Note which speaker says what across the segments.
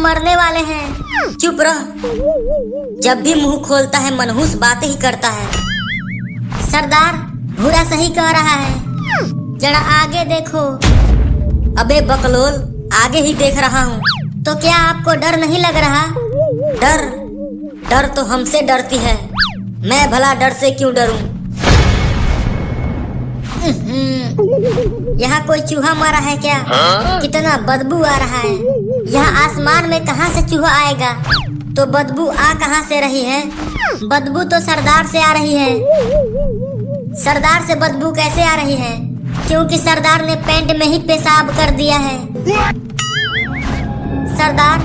Speaker 1: मरने वाले हैं।
Speaker 2: चुप रह, जब भी मुंह खोलता है मनहूस बातें ही करता है।
Speaker 1: सरदार, भूरा सही कह रहा है, जरा आगे देखो।
Speaker 2: अबे बकलोल, आगे ही देख रहा हूँ।
Speaker 1: तो क्या आपको डर नहीं लग रहा?
Speaker 2: डर? डर तो हमसे डरती है, मैं भला डर से क्यों डरूं?
Speaker 1: यहाँ कोई चूहा मरा है क्या? कितना बदबू आ रहा है। यहाँ आसमान में कहाँ से चूहा आएगा? तो बदबू आ कहाँ से रही है? बदबू तो सरदार से आ रही है। सरदार से बदबू कैसे आ रही है? क्योंकि सरदार ने पैंट में ही पेशाब कर दिया है। सरदार,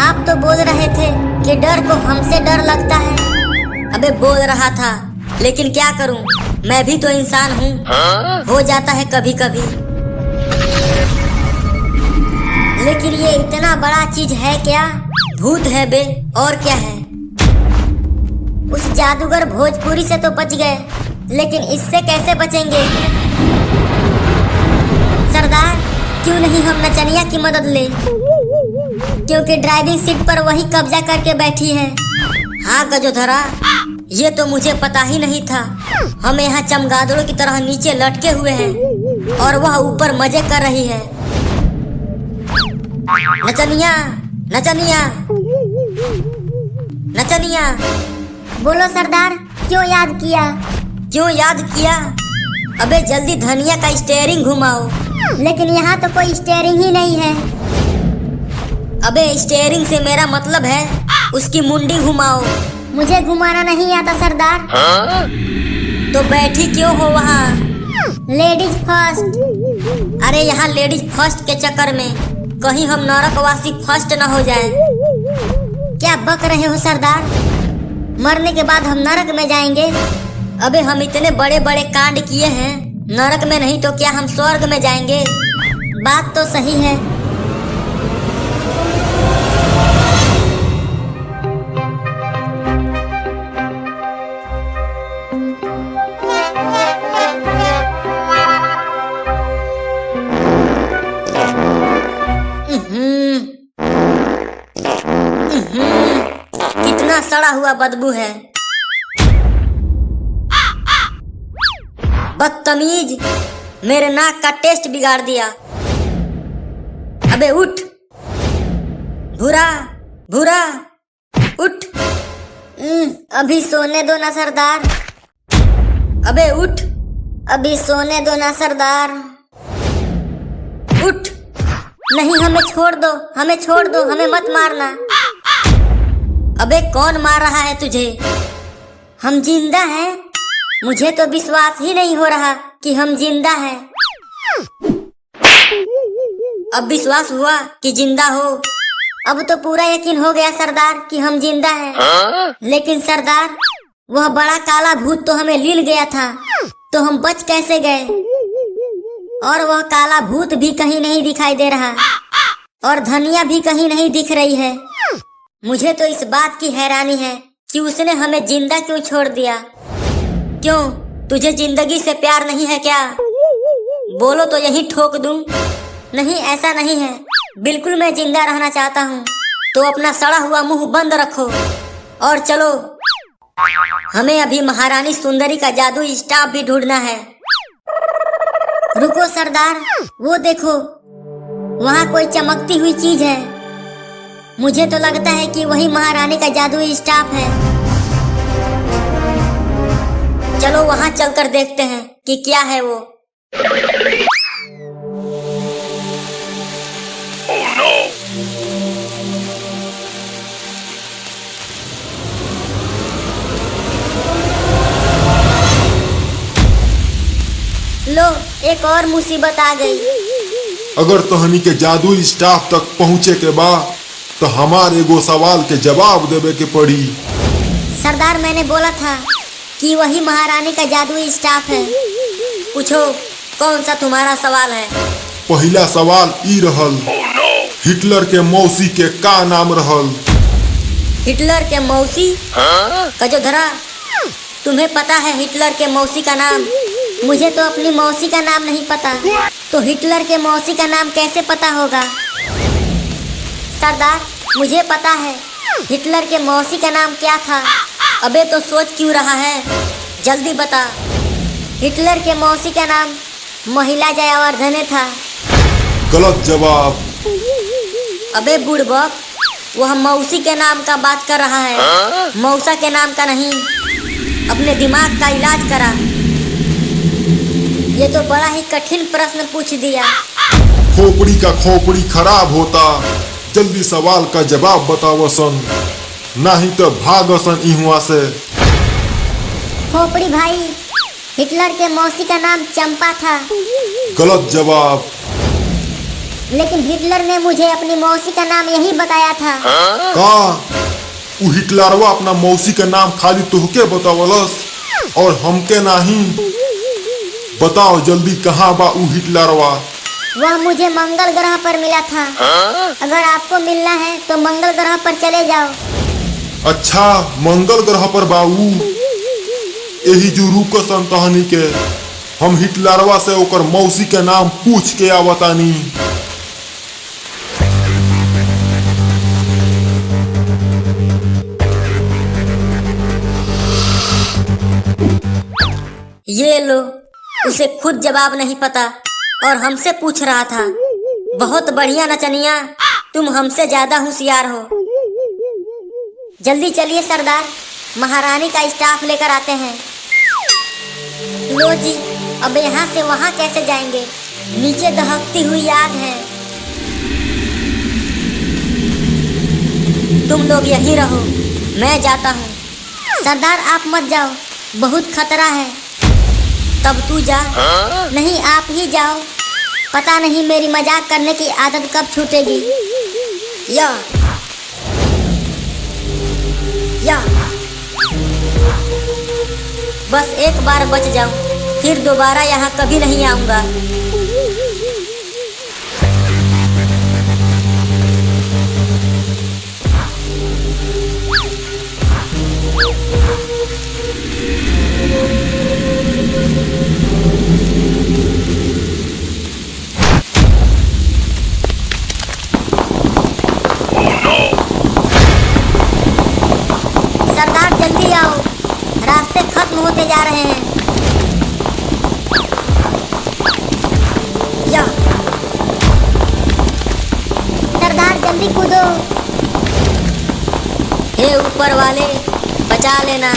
Speaker 1: आप तो बोल रहे थे कि डर को हमसे डर लगता है।
Speaker 2: अबे बोल रहा था, लेकिन क्या करूं, मैं भी तो इंसान हूँ। हो जाता है कभी कभी।
Speaker 1: लेकिन ये इतना बड़ा चीज है क्या?
Speaker 2: भूत है बे, और क्या है।
Speaker 1: उस जादूगर भोजपुरी से तो बच गए, लेकिन इससे कैसे बचेंगे? सरदार, क्यों नहीं हम नचनिया की मदद ले, क्योंकि ड्राइविंग सीट पर वही कब्जा करके बैठी है।
Speaker 2: हाँ गजोधरा, ये तो मुझे पता ही नहीं था। हम यहाँ चमगादड़ों की तरह नीचे लटके हुए हैं और वह ऊपर मजे कर रही है। नचनिया, नचनिया, नचनिया।
Speaker 1: बोलो सरदार, क्यों याद किया?
Speaker 2: क्यों याद किया? अबे जल्दी धनिया का स्टीयरिंग घुमाओ।
Speaker 1: लेकिन यहाँ तो कोई स्टीयरिंग ही नहीं है।
Speaker 2: अबे स्टीयरिंग से मेरा मतलब है उसकी मुंडी घुमाओ।
Speaker 1: मुझे घुमाना नहीं आता सरदार।
Speaker 2: तो बैठी क्यों हो वहाँ?
Speaker 1: Ladies first.
Speaker 2: अरे यहाँ लेडीज फर्स्ट के चक्कर में कहीं हम नरकवासी फर्स्ट न हो जाएं।
Speaker 1: क्या बक रहे हो सरदार? मरने के बाद हम नरक में जाएंगे?
Speaker 2: अबे हम इतने बड़े बड़े कांड किए हैं, नरक में नहीं तो क्या हम स्वर्ग में जाएंगे?
Speaker 1: बात तो सही है।
Speaker 2: कितना सड़ा हुआ बदबू है। बदतमीज, मेरे नाक का टेस्ट बिगाड़ दिया। अबे उठ, भूरा भूरा, उठ।
Speaker 1: अभी सोने दो ना सरदार।
Speaker 2: अबे उठ,
Speaker 1: अभी सोने दो ना सरदार।
Speaker 2: उठ।
Speaker 1: नहीं, हमें छोड़ दो, हमें छोड़ दो, हमें मत मारना।
Speaker 2: अबे कौन मार रहा है तुझे?
Speaker 1: हम जिंदा हैं। मुझे तो विश्वास ही नहीं हो रहा कि हम जिंदा हैं।
Speaker 2: अब विश्वास हुआ कि जिंदा हो?
Speaker 1: अब तो पूरा यकीन हो गया सरदार कि हम जिंदा हैं। लेकिन सरदार, वह बड़ा काला भूत तो हमें लील गया था, तो हम बच कैसे गए? और वह काला भूत भी कहीं नहीं दिखाई दे रहा, और धनिया भी कहीं नहीं दिख रही है।
Speaker 2: मुझे तो इस बात की हैरानी है कि उसने हमें जिंदा क्यों छोड़ दिया। क्यों, तुझे जिंदगी से प्यार नहीं है क्या? बोलो तो यही ठोक दूं।
Speaker 1: नहीं, ऐसा नहीं है।
Speaker 2: बिल्कुल मैं जिंदा रहना चाहता हूँ। तो अपना सड़ा हुआ मुंह बंद रखो और चलो। हमें अभी महारानी सुंदरी का जादू स्टाफ भी ढूंढना है।
Speaker 1: रुको सरदार, वो देखो, वहाँ कोई चमकती हुई चीज है। मुझे तो लगता है कि वही महारानी का जादुई स्टाफ है।
Speaker 2: चलो वहाँ चलकर देखते हैं कि क्या है वो।
Speaker 3: Oh no!
Speaker 1: लो, एक और मुसीबत आ गई।
Speaker 4: अगर तहनी के जादुई स्टाफ तक पहुँचे के बाद तो हमारे एगो सवाल के जवाब देवे के पड़ी।
Speaker 1: सरदार, मैंने बोला था कि वही महारानी का जादुई स्टाफ है।
Speaker 2: पूछो, कौन सा तुम्हारा सवाल है?
Speaker 4: पहला सवाल ई रहल, हिटलर के मौसी के का नाम रहल?
Speaker 2: हिटलर के मौसी? गजोधरा, तुम्हें पता है हिटलर के मौसी का नाम?
Speaker 1: मुझे तो अपनी मौसी का नाम नहीं पता, तो हिटलर के मौसी का नाम कैसे पता होगा? सरदार, मुझे पता है हिटलर के मौसी का नाम क्या था।
Speaker 2: अबे तो सोच क्यों रहा है, जल्दी बता।
Speaker 1: हिटलर के मौसी का नाम महिला जयावर्धने था।
Speaker 4: गलत जवाब।
Speaker 2: अबे बुड़बक, वह मौसी के नाम का बात कर रहा है, मौसा के नाम का नहीं। अपने दिमाग का इलाज करा। ये तो बड़ा ही कठिन प्रश्न पूछ दिया।
Speaker 4: खोपड़ी का खोपड़ी खराब होता, जल्दी सवाल का जवाब बतावसन, नहीं तो भागसन इहुआ से।
Speaker 1: खोपड़ी भाई, हिटलर के मौसी का नाम चंपा था।
Speaker 4: गलत जवाब।
Speaker 1: लेकिन हिटलर ने मुझे अपनी मौसी का नाम यही बताया था।
Speaker 4: का उ हिटलरवा अपना मौसी का नाम खाली तोहके बतावलस और हमके नहीं? बताओ जल्दी कहाँ बा उ हिटलरवा?
Speaker 1: वह मुझे मंगल ग्रह पर मिला था। अगर आपको मिलना है तो मंगल ग्रह पर चले जाओ।
Speaker 4: अच्छा, मंगल ग्रह पर बाऊ? यही जो रुकसन तहनी के हम हिटलरवा से ओकर मौसी के नाम पूछ के आवतानी।
Speaker 2: ये लो, उसे खुद जवाब नहीं पता और हमसे पूछ रहा था। बहुत बढ़िया नचनिया, तुम हमसे ज्यादा होशियार हो।
Speaker 1: जल्दी चलिए सरदार, महारानी का स्टाफ लेकर आते हैं। लो जी, अब यहाँ से वहाँ कैसे जाएंगे? नीचे दहकती हुई आग है।
Speaker 2: तुम लोग यहीं रहो, मैं जाता हूँ।
Speaker 1: सरदार आप मत जाओ, बहुत खतरा है।
Speaker 2: तब तू जा।
Speaker 1: नहीं, आप ही जाओ। पता नहीं मेरी मजाक करने की आदत कब छूटेगी।
Speaker 2: या बस एक बार बच जाऊं, फिर दोबारा यहाँ कभी नहीं आऊंगा।
Speaker 1: सरदार जल्दी आओ, रास्ते खत्म होते जा रहे हैं।
Speaker 2: या
Speaker 1: सरदार जल्दी कूदो।
Speaker 2: हे ऊपर वाले, बचा लेना।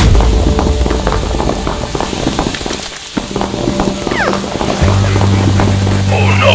Speaker 3: Oh no!